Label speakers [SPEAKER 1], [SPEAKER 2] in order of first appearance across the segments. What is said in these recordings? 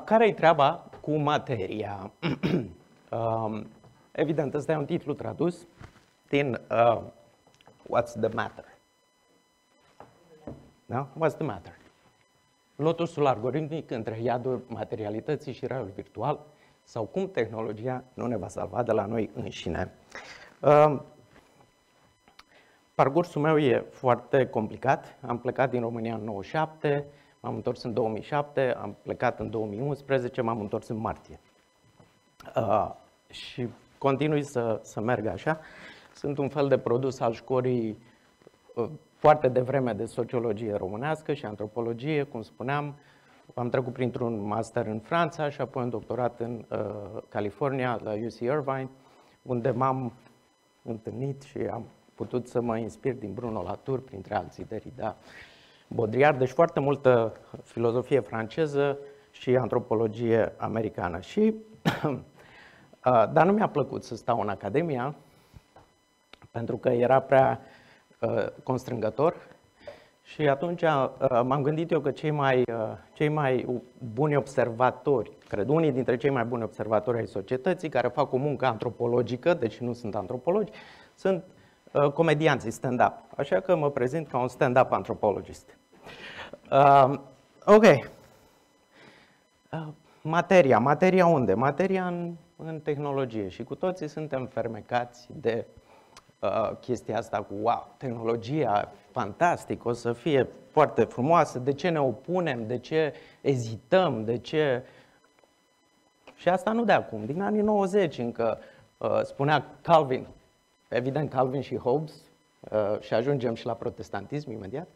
[SPEAKER 1] Care-i treaba cu materia? Evident, ăsta e un titlu tradus din What's the Matter? Da? What's the matter? Lotusul algoritmic între iadul materialității și raiul virtual, sau cum tehnologia nu ne va salva de la noi înșine. Parcursul meu e foarte complicat. Am plecat din România în 97, m-am întors în 2007, am plecat în 2011, m-am întors în martie. Și continui să merg așa. Sunt un fel de produs al școlii foarte devreme de sociologie românească și antropologie, cum spuneam. Am trecut printr-un master în Franța și apoi un doctorat în California, la UC Irvine, unde m-am întâlnit și am putut să mă inspir din Bruno Latour, printre alții, Derrida, Baudrillard, deci foarte multă filozofie franceză și antropologie americană. Dar nu mi-a plăcut să stau în Academia, pentru că era prea constrângător și atunci m-am gândit eu că cei mai buni observatori, cred unii dintre cei mai buni observatori ai societății, care fac o muncă antropologică, deci nu sunt antropologi, sunt comedianții stand-up. Așa că mă prezint ca un stand-up antropologist. Ok. Materia unde? Materia în tehnologie și cu toții suntem fermecați de chestia asta cu wow, tehnologia fantastic, o să fie foarte frumoasă, de ce ne opunem, de ce ezităm, de ce... Și asta nu de acum, din anii 90 încă spunea Calvin, evident Calvin și Hobbes, și ajungem și la protestantism imediat.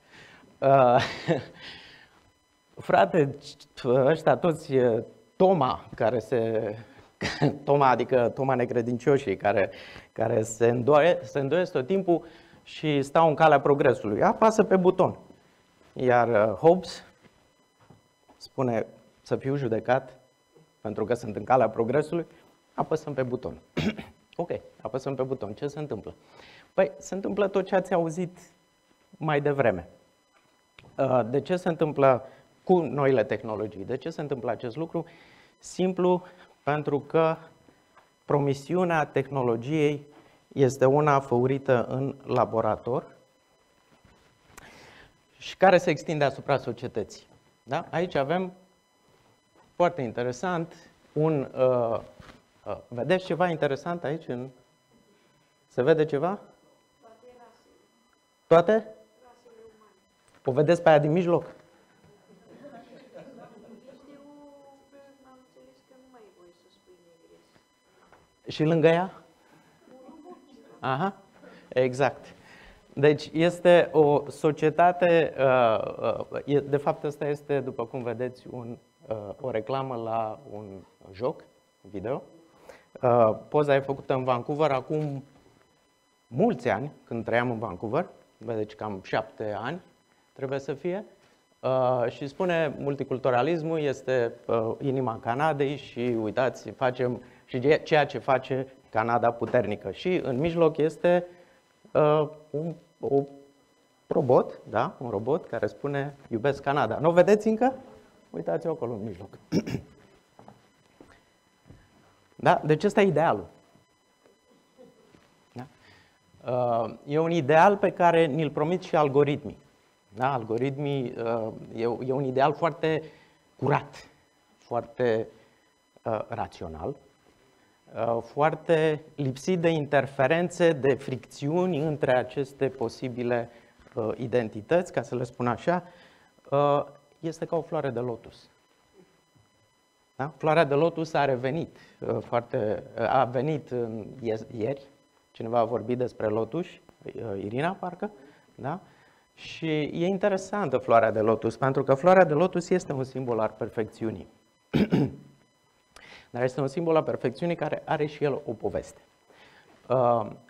[SPEAKER 1] Frate, ăștia toți, Toma, adică Toma necredincioșii, care se îndoiesc tot timpul și stau în calea progresului. Apasă pe buton. Iar Hobbes spune să fiu judecat pentru că sunt în calea progresului, apăsăm pe buton. Ok, apăsăm pe buton. Ce se întâmplă? Păi, se întâmplă tot ce ați auzit mai devreme. De ce se întâmplă cu noile tehnologii? De ce se întâmplă acest lucru? Simplu, pentru că promisiunea tehnologiei este una făurită în laborator și care se extinde asupra societății. Da? Aici avem, foarte interesant, vedeți ceva interesant aici? Se vede ceva?
[SPEAKER 2] Toate rasele.
[SPEAKER 1] Toate?
[SPEAKER 2] Rasele umane.
[SPEAKER 1] O vedeți pe aia din mijloc?
[SPEAKER 2] Am înțeles că nu mai e voie să spui negres.
[SPEAKER 1] Și lângă ea? Aha, exact. Deci este o societate, de fapt asta este, după cum vedeți, o reclamă la un joc video. Poza e făcută în Vancouver acum mulți ani, când trăiam în Vancouver, vedeți cam 7 ani trebuie să fie. Și spune multiculturalismul este inima Canadei și uitați, facem și ceea ce face Canada puternică. Și în mijloc este un robot, da? Un robot care spune iubesc Canada. Nu o vedeți încă? Uitați-o acolo în mijloc. Da? Deci ăsta e idealul. Da? E un ideal pe care ni-l promit și algoritmii. Da? Algoritmii e un ideal foarte curat, foarte rațional, foarte lipsit de interferențe, de fricțiuni între aceste posibile identități, ca să le spun așa, este ca o floare de lotus. Da? Floarea de lotus a revenit, a venit ieri, cineva a vorbit despre lotus, Irina parcă, da? Și e interesantă floarea de lotus, pentru că floarea de lotus este un simbol al perfecțiunii. Dar este un simbol al perfecțiunii care are și el o poveste.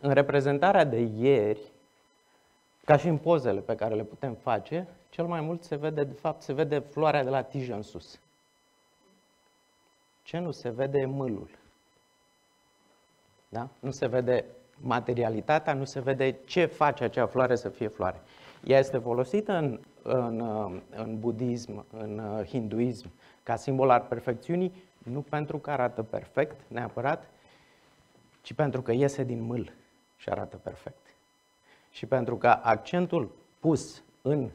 [SPEAKER 1] În reprezentarea de ieri, ca și în pozele pe care le putem face, cel mai mult se vede, de fapt, se vede floarea de la tijă în sus. Ce nu se vede e mâlul. Da? Nu se vede materialitatea, nu se vede ce face acea floare să fie floare. Ea este folosită în budism, în hinduism, ca simbol al perfecțiunii, nu pentru că arată perfect neapărat, ci pentru că iese din mâl și arată perfect. Și pentru că accentul pus în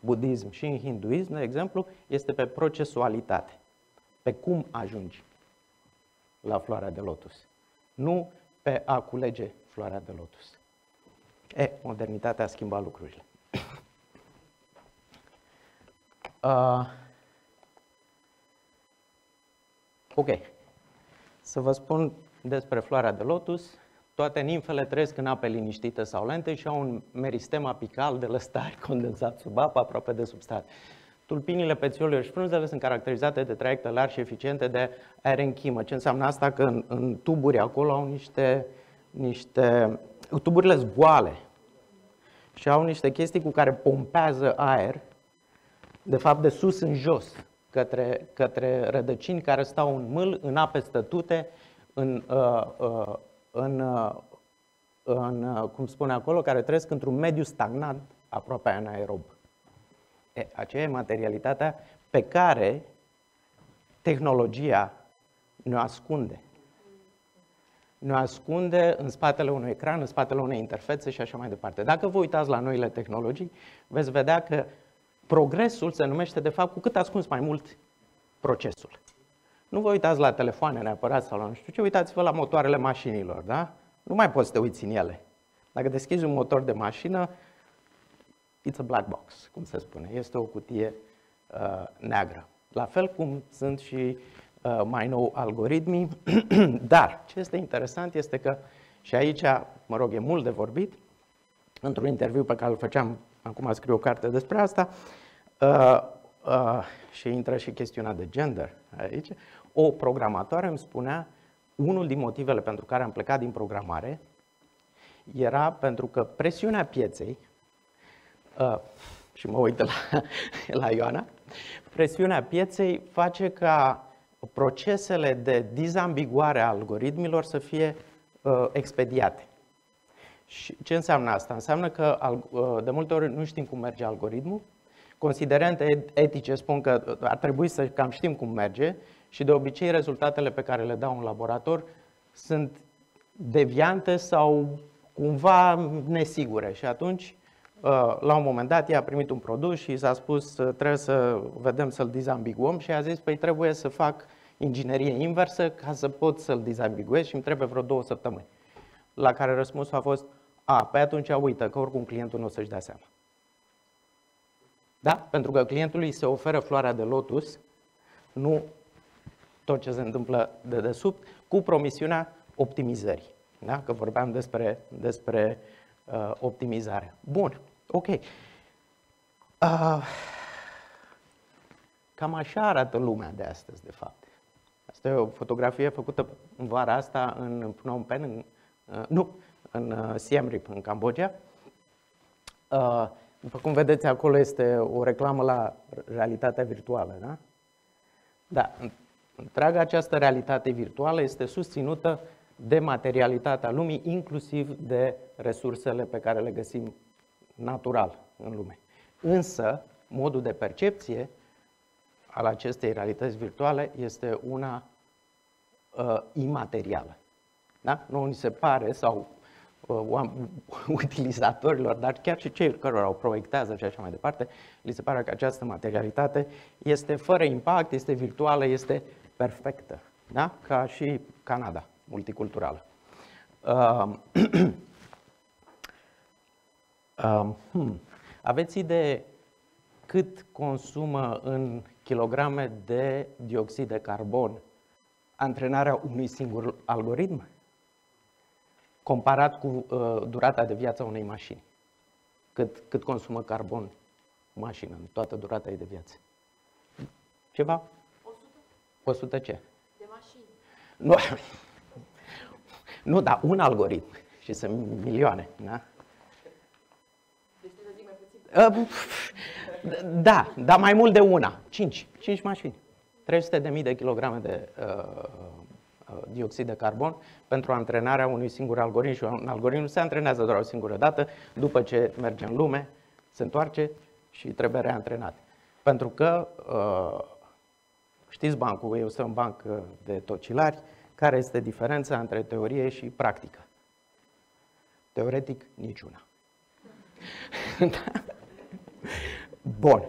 [SPEAKER 1] budism și în hinduism, de exemplu, este pe procesualitate, pe cum ajungi la floarea de lotus, nu pe a culege floarea de lotus. Modernitatea a schimbat lucrurile. Ok. Să vă spun despre floarea de lotus. Toate nimfele trăiesc în ape liniștite sau lente și au un meristem apical de lăstari condensat sub apă, aproape de substrat. Tulpinile, pețiolele și frunzele sunt caracterizate de traiecte largi și eficiente de aerenchimă. Ce înseamnă asta? Că în tuburi acolo au niște tuburile zboale și au niște chestii cu care pompează aer, de fapt de sus în jos, către rădăcini care stau în mâl, în ape stătute, cum spune acolo, care trăiesc într-un mediu stagnant, aproape anaerob. Aceea e materialitatea pe care tehnologia ne ascunde. Ne ascunde în spatele unui ecran, în spatele unei interfețe și așa mai departe. Dacă vă uitați la noile tehnologii, veți vedea că progresul se numește, de fapt, cu cât ascunzi mai mult procesul. Nu vă uitați la telefoane neapărat sau la nu știu ce, uitați-vă la motoarele mașinilor, da? Nu mai poți să te uiți în ele. Dacă deschizi un motor de mașină, it's a black box, cum se spune. Este o cutie neagră. La fel cum sunt și mai nou algoritmii. Dar ce este interesant este că, și aici, mă rog, e mult de vorbit, într-un interviu pe care îl făceam, acum scriu o carte despre asta, și intră și chestiunea de gender aici, o programatoare îmi spunea, unul din motivele pentru care am plecat din programare era pentru că presiunea pieței, și mă uit la Ioana, presiunea pieței face ca procesele de dizambiguare a algoritmilor să fie expediate. Și ce înseamnă asta? Înseamnă că de multe ori nu știm cum merge algoritmul, considerente etice spun că ar trebui să cam știm cum merge și de obicei rezultatele pe care le dau în laborator sunt deviante sau cumva nesigure și atunci la un moment dat ea a primit un produs și s-a spus trebuie să vedem să-l dizambiguăm și a zis păi trebuie să fac inginerie inversă ca să pot să-l dizambiguez și îmi trebuie vreo 2 săptămâni. La care răspunsul a fost păi atunci uită că oricum clientul nu o să-și dea seama. Da? Pentru că clientului se oferă floarea de lotus, nu tot ce se întâmplă de dedesubt, cu promisiunea optimizării. Da? Că vorbeam despre optimizare. Bun, ok. Cam așa arată lumea de astăzi, de fapt. Asta e o fotografie făcută în vara asta în Phnom Penh, în Siem Reap, în Cambodgia. După cum vedeți, acolo este o reclamă la realitatea virtuală, da? Da, întreaga această realitate virtuală este susținută de materialitatea lumii, inclusiv de resursele pe care le găsim natural în lume. Însă, modul de percepție al acestei realități virtuale este una imaterială. Da? Nu ni se pare, sau utilizatorilor, dar chiar și cei care o proiectează și așa mai departe, li se pare că această materialitate este fără impact, este virtuală, este perfectă, da? Ca și Canada, multiculturală. Aveți idee cât consumă în kilograme de dioxid de carbon antrenarea unui singur algoritm? Comparat cu durata de viață a unei mașini. Cât consumă carbon mașina în toată durata ei de viață? Ceva?
[SPEAKER 2] 100
[SPEAKER 1] 100 ce?
[SPEAKER 2] de mașini.
[SPEAKER 1] Nu, dar un algoritm. Și sunt milioane. Da?
[SPEAKER 2] Deci trebuie să zic mai puțin.
[SPEAKER 1] Da, dar mai mult de una. 5 mașini. 300.000 de kilograme de dioxid de carbon pentru antrenarea unui singur algoritm și un algoritm nu se antrenează doar o singură dată, după ce merge în lume, Se întoarce și trebuie reantrenat. Pentru că, știți bancul, eu sunt un banc de tocilari, care este diferența între teorie și practică? Teoretic, niciuna. Bun.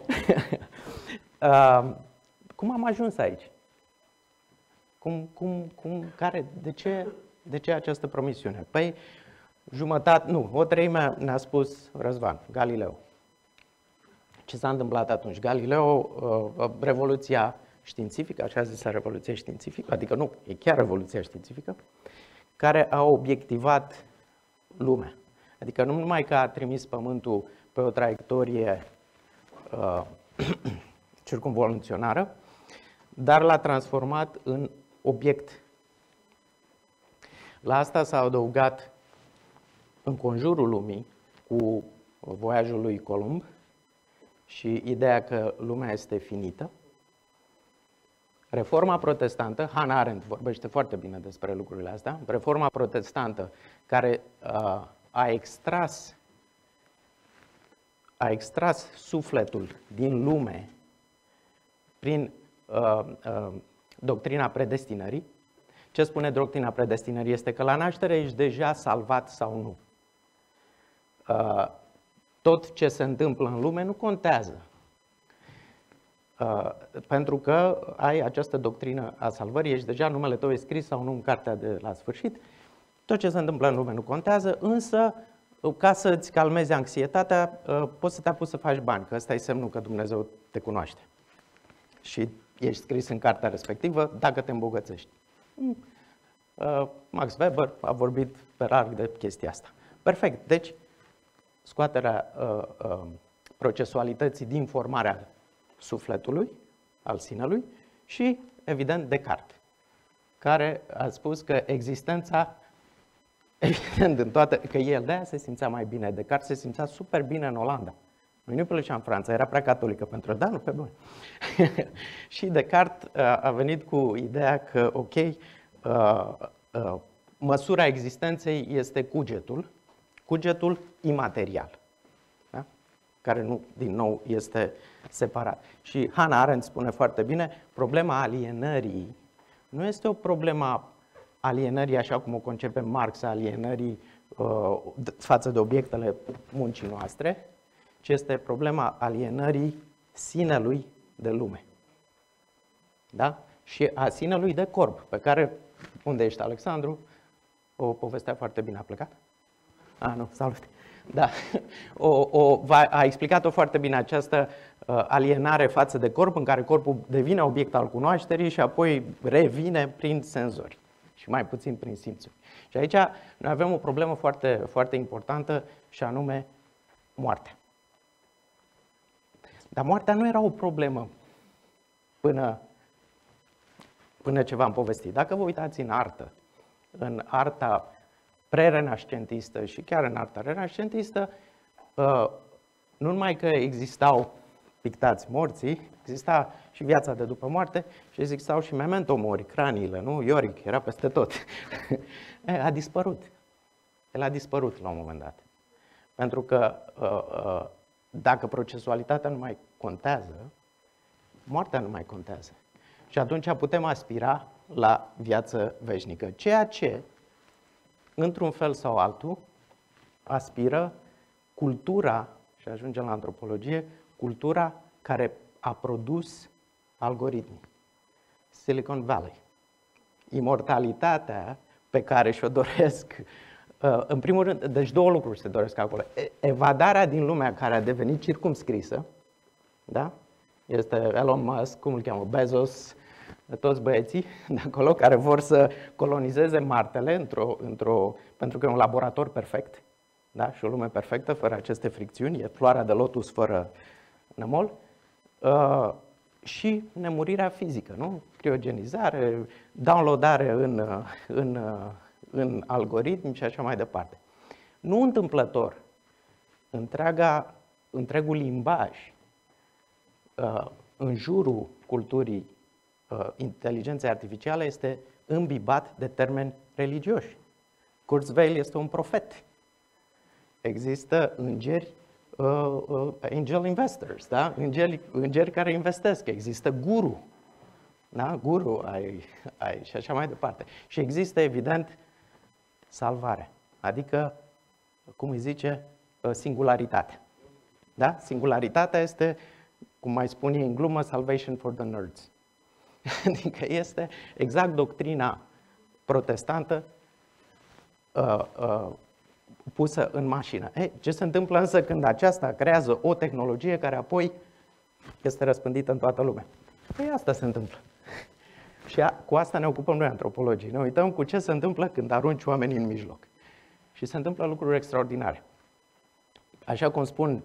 [SPEAKER 1] Cum am ajuns aici? De ce această promisiune? Păi, o treime ne-a spus Răzvan, Galileo. Ce s-a întâmplat atunci? Galileo, revoluția științifică, așa zisă revoluție științifică, adică nu, e chiar revoluția științifică, care a obiectivat lumea. Adică nu numai că a trimis Pământul pe o traiectorie circumvoluționară, dar l-a transformat în obiect. La asta s-a adăugat înconjurul lumii cu voiajul lui Columb și ideea că lumea este finită. Reforma protestantă, Hannah Arendt vorbește foarte bine despre lucrurile astea, reforma protestantă care a extras sufletul din lume prin doctrina predestinării. Ce spune doctrina predestinării? Este că la naștere ești deja salvat sau nu. Tot ce se întâmplă în lume nu contează. Pentru că ai această doctrină a salvării, ești deja, numele tău e scris sau nu în cartea de la sfârșit. Tot ce se întâmplă în lume nu contează, însă ca să-ți calmezi anxietatea, poți să te apuci să faci bani, că ăsta e semnul că Dumnezeu te cunoaște. Și ești scris în cartea respectivă dacă te îmbogățești. Max Weber a vorbit pe larg de chestia asta. Perfect. Deci, scoaterea procesualității din formarea sufletului, al sinelui și, evident, Descartes, care a spus că existența, evident, în toată, că el de-aia se simțea mai bine. Descartes se simțea super bine în Olanda. Nu plăcea în Franța, era prea catolică pentru el, dar nu pe bune. Și Descartes a venit cu ideea că, ok, măsura existenței este cugetul imaterial, da? Care nu, din nou, este separat. Și Hannah Arendt spune foarte bine, problema alienării nu este o problemă alienării, așa cum o concepe Marx, alienării față de obiectele muncii noastre, ci este problema alienării sinelui de lume. Da? Și a sinelui de corp, pe care, unde ești, Alexandru? O povestea foarte bine, a plecat? Nu, salut. Da, a explicat-o foarte bine această alienare față de corp, în care corpul devine obiect al cunoașterii și apoi revine prin senzori și mai puțin prin simțuri. Și aici noi avem o problemă foarte, foarte importantă și anume moartea. Dar moartea nu era o problemă până ce v-am povestit. Dacă vă uitați în arta pre-renascentistă și chiar în arta renascentistă, nu numai că existau pictați morții, exista și viața de după moarte și existau și memento mori, craniile, nu? Ioric, era peste tot. A dispărut. El a dispărut la un moment dat. Pentru că dacă procesualitatea nu mai contează, moartea nu mai contează. Și atunci putem aspira la viață veșnică. Ceea ce, într-un fel sau altul, aspiră cultura, și ajungem la antropologie, cultura care a produs algoritmii. Silicon Valley. Imortalitatea pe care și-o doresc, în primul rând, deci două lucruri se doresc acolo. Evadarea din lumea care a devenit circumscrisă, da? Este Elon Musk, cum îl cheamă, Bezos, toți băieții de acolo care vor să colonizeze Martele pentru că e un laborator perfect, da? Și o lume perfectă, fără aceste fricțiuni, e floarea de lotus fără nămol, și nemurirea fizică, nu? Criogenizare, downloadare în algoritmi și așa mai departe. Nu întâmplător, întregul limbaj în jurul culturii inteligenței artificiale este îmbibat de termeni religioși. Kurzweil este un profet. Există îngeri angel investors, da? Îngeri care investesc, există guru, da? Guru și așa mai departe. Și există, evident, salvare, adică, cum îi zice, singularitate. Da? Singularitatea este, cum mai spun ei în glumă, salvation for the nerds. Adică este exact doctrina protestantă pusă în mașină. Ce se întâmplă însă când aceasta creează o tehnologie care apoi este răspândită în toată lumea? Păi asta se întâmplă. Și cu asta ne ocupăm noi, antropologii. Ne uităm cu ce se întâmplă când arunci oamenii în mijloc. Și se întâmplă lucruri extraordinare. Așa cum spun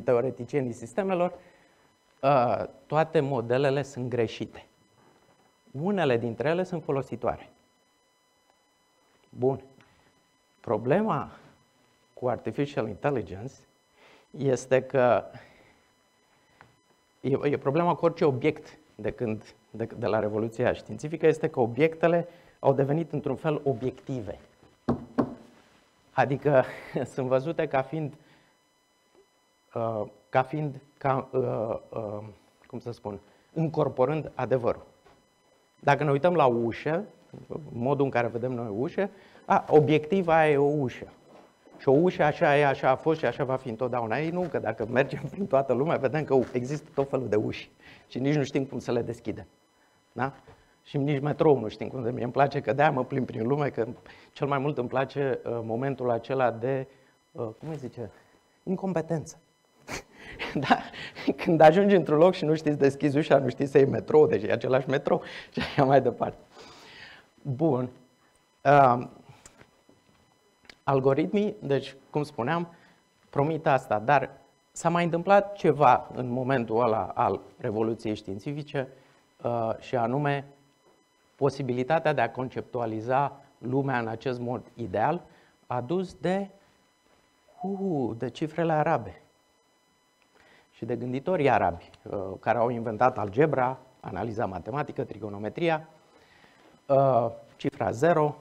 [SPEAKER 1] teoreticienii sistemelor, toate modelele sunt greșite. Unele dintre ele sunt folositoare. Bun. Problema cu artificial intelligence este că e problema cu orice obiect de la Revoluția științifică, este că obiectele au devenit într-un fel obiective. Adică sunt văzute ca fiind cum să spun, încorporând adevărul. Dacă ne uităm la ușă, modul în care vedem noi ușă, obiectiva e o ușă. Și o ușă așa e, așa a fost și așa va fi întotdeauna. Ei nu, că dacă mergem prin toată lumea, vedem că există tot felul de uși și nici nu știm cum să le deschidem. Da? Și nici metrou nu știm cum de mie. Îmi place că de-aia mă plimb prin lume, că cel mai mult îmi place momentul acela de, cum îi zice, incompetență. Da? Când ajungi într-un loc și nu știi să deschizi ușa, nu știi să iei metrou, deci e același metrou și așa mai departe. Bun. Algoritmii, deci, cum spuneam, promit asta, dar s-a mai întâmplat ceva în momentul ăla al Revoluției științifice și anume posibilitatea de a conceptualiza lumea în acest mod ideal adus de cifrele arabe și de gânditorii arabi care au inventat algebra, analiza matematică, trigonometria, cifra 0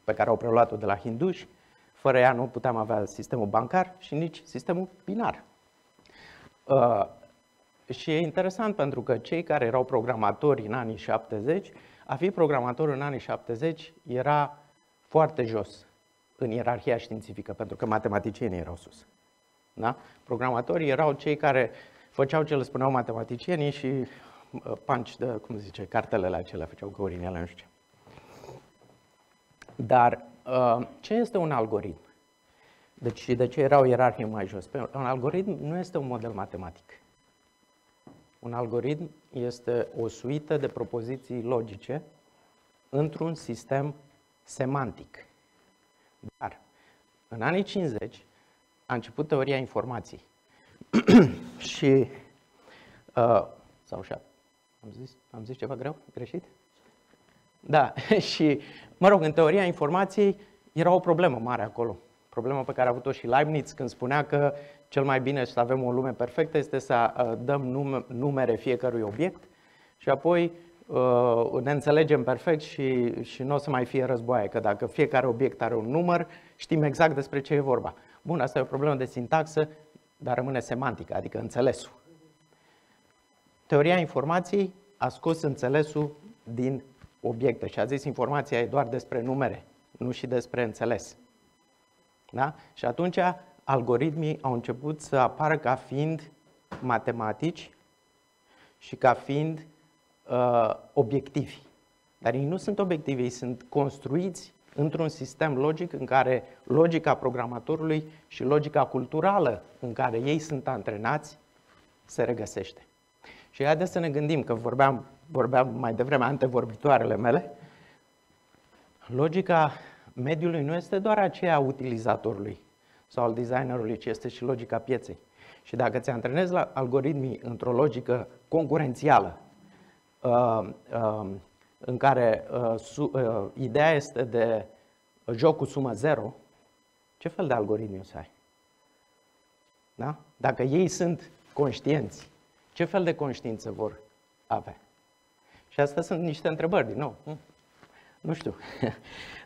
[SPEAKER 1] pe care au preluat-o de la hinduși. Fără ea nu puteam avea sistemul bancar și nici sistemul binar. Și e interesant pentru că cei care erau programatori în anii 70, a fi programator în anii 70 era foarte jos în ierarhia științifică, pentru că matematicienii erau sus. Da? Programatorii erau cei care făceau ce le spuneau matematicienii și cartelele acelea, făceau găurinele, nu știu ce. Dar ce este un algoritm? Deci de ce era o ierarhie mai jos? Un algoritm nu este un model matematic. Un algoritm este o suită de propoziții logice într-un sistem semantic. Dar în anii 50 a început teoria informației. Și sau așa, am zis ceva greu? Greșit? Da, și, mă rog, în teoria informației era o problemă mare acolo. Problema pe care a avut-o și Leibniz când spunea că cel mai bine să avem o lume perfectă este să dăm numere fiecărui obiect și apoi ne înțelegem perfect și nu o să mai fie războaie, că dacă fiecare obiect are un număr, știm exact despre ce e vorba. Bun, asta e o problemă de sintaxă, dar rămâne semantică, adică înțelesul. Teoria informației a scos înțelesul din obiecte și a zis informația e doar despre numere, nu și despre înțeles. Da? Și atunci algoritmii au început să apară ca fiind matematici și ca fiind obiectivi. Dar ei nu sunt obiectivi, ei sunt construiți într-un sistem logic în care logica programatorului și logica culturală în care ei sunt antrenați se regăsește. Și haideți să ne gândim, că vorbeam mai devreme antevorbitoarele mele, logica mediului nu este doar aceea a utilizatorului sau al designerului, ci este și logica pieței. Și dacă ți antrenezi la algoritmii într-o logică concurențială, în care ideea este de joc cu sumă zero, ce fel de algoritmi o să ai? Da? Dacă ei sunt conștienți, ce fel de conștiință vor avea? Și astea sunt niște întrebări, din nou. Nu știu.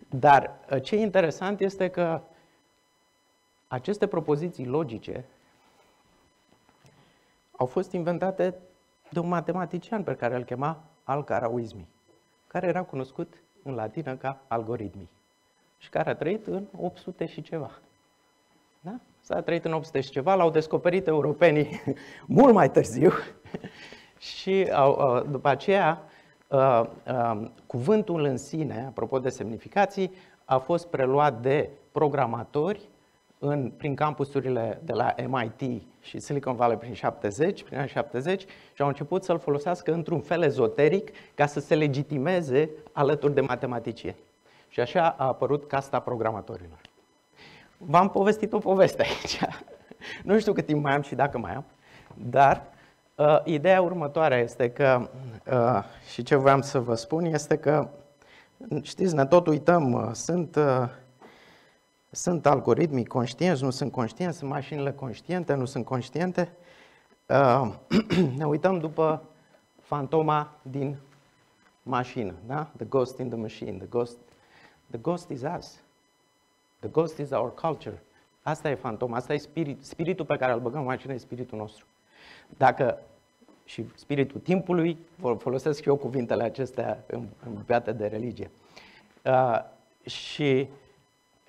[SPEAKER 1] Dar ce e interesant este că aceste propoziții logice au fost inventate de un matematician pe care îl chema Al-Khwarizmi, care era cunoscut în latină ca algoritmii și care a trăit în 800 și ceva. Da? S-a trăit în 800 și ceva, l-au descoperit europenii mult mai târziu și după aceea cuvântul în sine, apropo de semnificații, a fost preluat de programatori prin campusurile de la MIT și Silicon Valley prin anii 70 și au început să-l folosească într-un fel ezoteric ca să se legitimeze alături de matematicieni. Și așa a apărut casta programatorilor. V-am povestit o poveste aici. Nu știu cât timp mai am și dacă mai am, dar ideea următoare este că, și ce voiam să vă spun, este că, știți, ne tot uităm, sunt algoritmii conștienți, nu sunt conștienți, sunt mașinile conștiente, nu sunt conștiente. Ne uităm după fantoma din mașină, da? The ghost in the machine, the ghost is us. The ghost is our culture. Asta e fantoma, asta e spiritul pe care îl băgăm în mașină, e spiritul nostru. Și spiritul timpului, folosesc și eu cuvintele acestea îmbuiate de religie. Și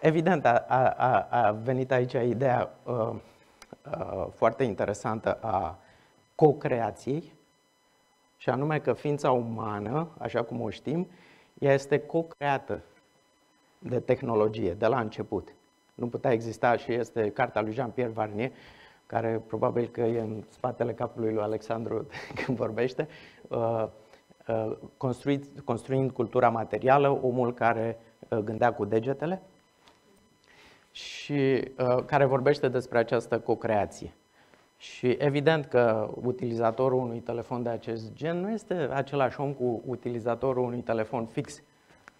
[SPEAKER 1] evident a venit aici ideea foarte interesantă a co-creației, și anume că ființa umană, așa cum o știm, ea este co-creată de tehnologie, de la început. Nu putea exista, și este cartea lui Jean-Pierre Varnier, care probabil că e în spatele capului lui Alexandru când vorbește, construind cultura materială, omul care gândea cu degetele și care vorbește despre această co-creație. Și evident că utilizatorul unui telefon de acest gen nu este același om cu utilizatorul unui telefon fix.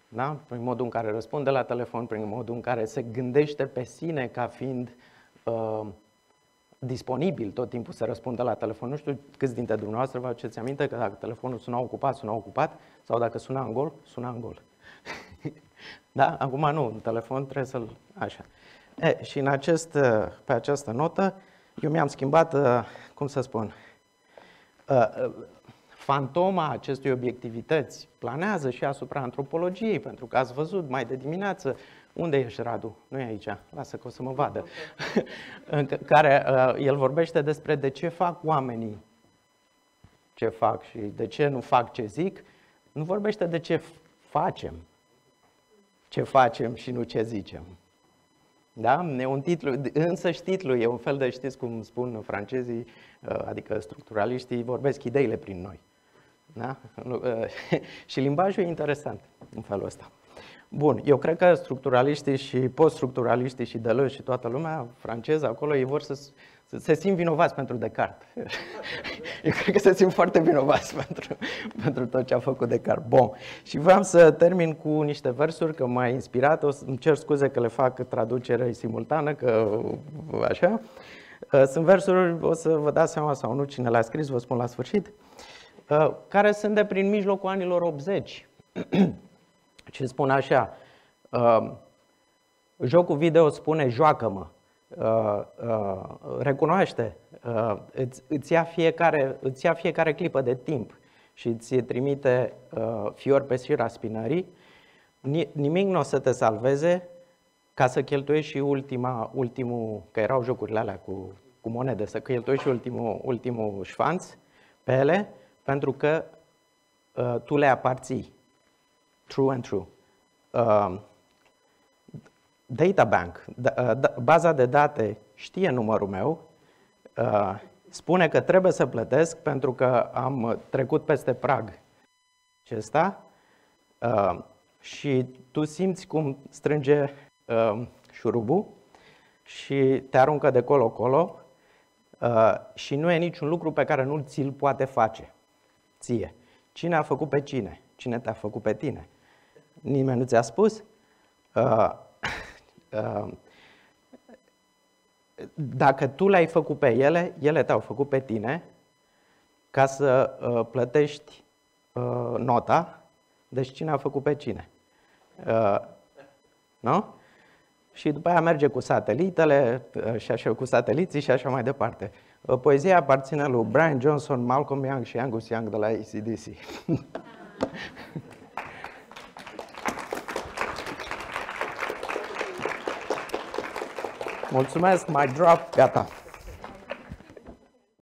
[SPEAKER 1] Da? Prin modul în care răspunde la telefon, prin modul în care se gândește pe sine ca fiind disponibil tot timpul să răspundă la telefon. Nu știu câți dintre dumneavoastră vă aduceți aminte că dacă telefonul suna ocupat, sau dacă suna în gol, suna în gol. Da? Acum nu, un telefon trebuie să-l... Așa. Și pe această notă, eu mi-am schimbat, cum să spun, fantoma acestui obiectivități planează și asupra antropologiei, pentru că ați văzut mai de dimineață, unde ești, Radu? Nu e aici, lasă că o să mă vadă. În care el vorbește despre de ce fac oamenii ce fac și de ce nu fac ce zic. Nu vorbește de ce facem și nu ce zicem. Da? E un titlu, însăși titlul e un fel de, știți cum spun francezii, adică structuraliștii, vorbesc ideile prin noi. Da? Și limbajul e interesant în felul ăsta. Bun, eu cred că structuraliștii și poststructuraliștii și Deleuze și toată lumea franceză acolo, ei vor să se simt vinovați pentru Descartes. Eu cred că se simt foarte vinovați pentru tot ce a făcut Descartes. Bun, și vreau să termin cu niște versuri, că m-a inspirat, îmi cer scuze că le fac traducere simultană, că așa. Sunt versuri, o să vă dați seama sau nu cine le-a scris, vă spun la sfârșit, care sunt de prin mijlocul anilor 80. Și spun așa, jocul video spune joacă-mă, recunoaște, îți ia fiecare clipă de timp și îți trimite fiori pe șira spinării, nimic nu o să te salveze ca să cheltuiești și ultimul, că erau jocurile alea cu monede, să cheltuiești și ultimul șfanț pe ele, pentru că tu le aparții. True and true. Databank, baza de date știe numărul meu, spune că trebuie să plătesc pentru că am trecut peste prag acesta și tu simți cum strânge șurubul și te aruncă de colo-colo și nu e niciun lucru pe care nu ți-l poate face ție. Cine a făcut pe cine? Cine te-a făcut pe tine? Nimeni nu ți-a spus? Dacă tu le-ai făcut pe ele, ele te-au făcut pe tine ca să plătești nota. Deci cine a făcut pe cine? Nu? Și după aia merge cu satelitele și așa, cu sateliții și așa mai departe. Poezia aparține lui Brian Johnson, Malcolm Young și Angus Young de la AC/DC. Mulțumesc, mic drop, gata.